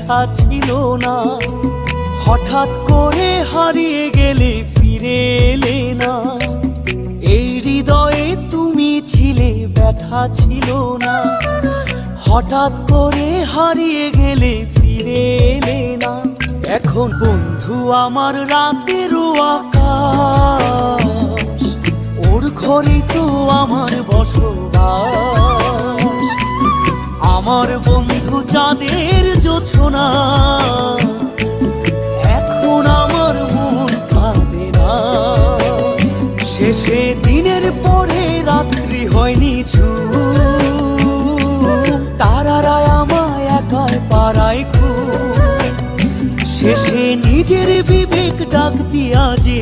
ব্যথা ছিল না। হঠাৎ করে হারিয়ে গেলে ফিরে এলে না, এই হৃদয়ে তুমি ছিলে ব্যথা ছিল না। হঠাৎ করে হারিয়ে গেলে ফিরে এলে না। এখন বন্ধু আমার রাতেরও আকাশ, ওর ঘরে তো আমার বসবাস। আমার বন্ধু চাঁদের জোছনা, এখন আমার মন কাঁদে না। শেষে দিনের পরে রাত্রি হয়নি তারারা আমায় একাই পাড়ায় খুব। শেষে নিজের বিবেক ডাক দিয়া যে